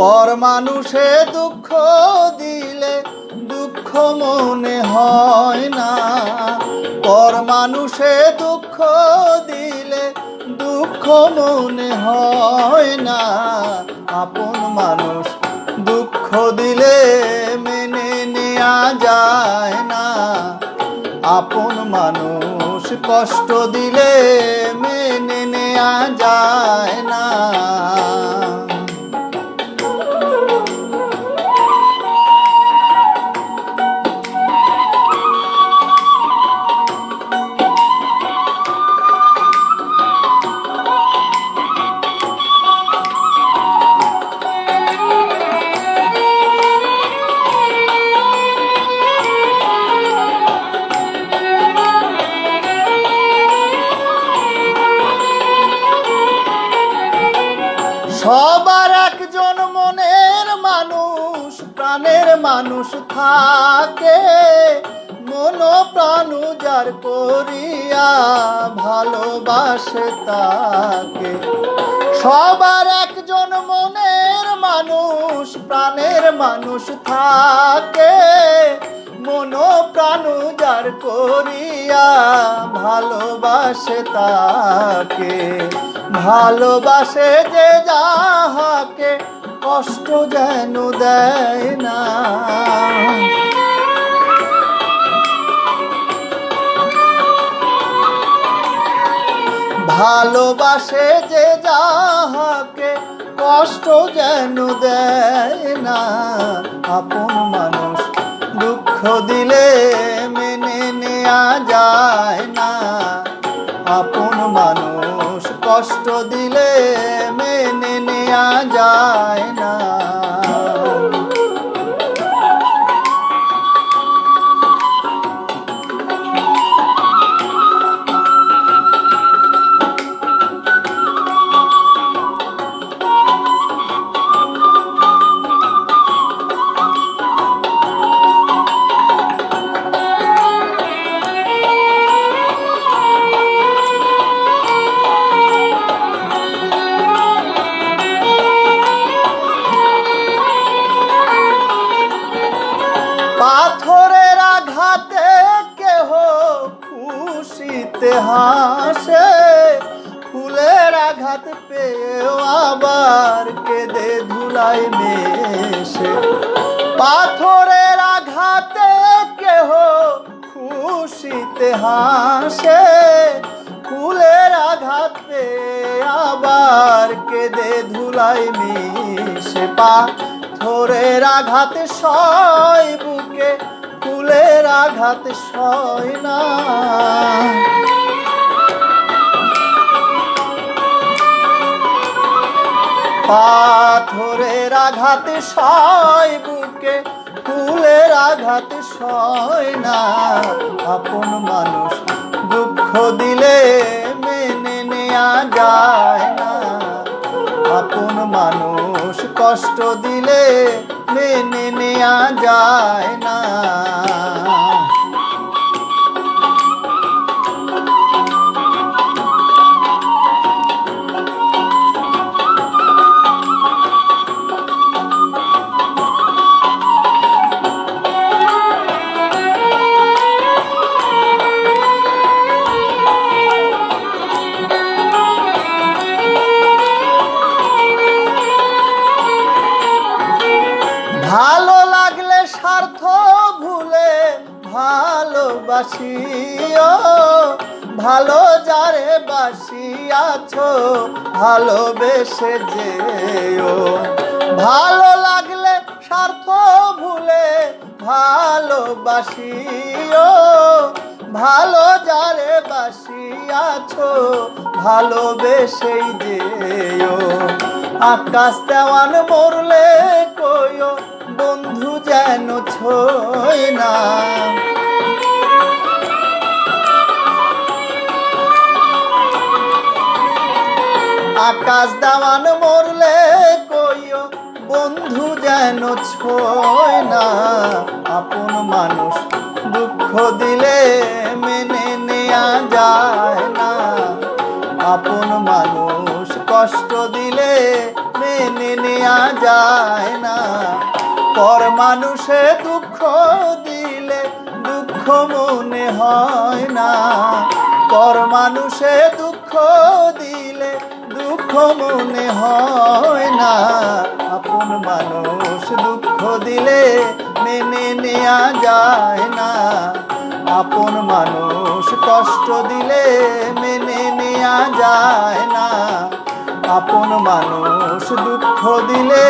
পর মানুষে দুঃখ দিলে দুঃখ মনে হয় না, পর মানুষে দুঃখ দিলে দুঃখ মনে হয় না। আপন মানুষ দুঃখ দিলে মেনে নেওয়া যায় না, আপন মানুষ কষ্ট দিলে মেনে নেওয়া যায় না। সবার একজন মনের মানুষ প্রাণের মানুষ থাকে, মন প্রাণ যার করিয়া ভালোবাসে তাকে। সবার একজন মনের মানুষ প্রাণের মানুষ থাকে, মন প্রাণ যার করিয়া ভালোবাসে তাকে। ভালোবাসে যে যাহাকে কষ্ট যেন দেয় না, ভালোবাসে যে যাহাকে কষ্ট যেন দেয় না। আপন মানুষ দুঃখ দিলে মেনে নেওয়া যায় না, আপন মানুষ কষ্ট দিলে মেনে নেওয়া যায় না। পাথরের আঘাতে কেহ খুশিতে হাসে, ফুলের আঘাত পেয়েও আবার কেঁদে ধুলায় মেশে। পাথরের আঘাতে কেহ খুশিতে হাসে, ফুলের আঘাত পেয়ে আবার কেঁদে ধুলায় মিশে। পাথরের আঘাতে সয় বুকে, ফুলের আঘাত সয় না। পাথরের আঘাতে সয় বুকে, ফুলের আঘাত সয় না। আপন মানুষ দুঃখ দিলে মেনে নেওয়া যায় না, আপন মানুষ কষ্ট দিলে মেনে নেওয়া যায় না। ভালো লাগলে স্বার্থ ভুলে ভালোবাসিও, ভালো যারে বাসিয়াছ ভালোবেসে যেও। ভালো লাগলে স্বার্থ ভুলে ভালোবাসিও, ভালো যারে বাসিয়াছ ভালোবেসেই যেও। আকাশ দেওয়ান মরলে কইও বন্ধু যেন ছয় না, আকাশ দেওয়ান মরলে কইও বন্ধু যেন ছয় না। আপন মানুষ দুঃখ দিলে মেনে নেওয়া যায় না, আপন মানুষ কষ্ট দিলে মেনে নেওয়া যায় না। পর মানুষে দুঃখ দিলে দুঃখ মনে হয় না। পর মানুষে দুঃখ দিলে দুঃখ মনে হয় না। আপন মানুষ দুঃখ দিলে মেনে নেওয়া যায় না। আপন মানুষ কষ্ট দিলে মেনে নেওয়া যায় না। আপন মানুষ দুঃখ দিলে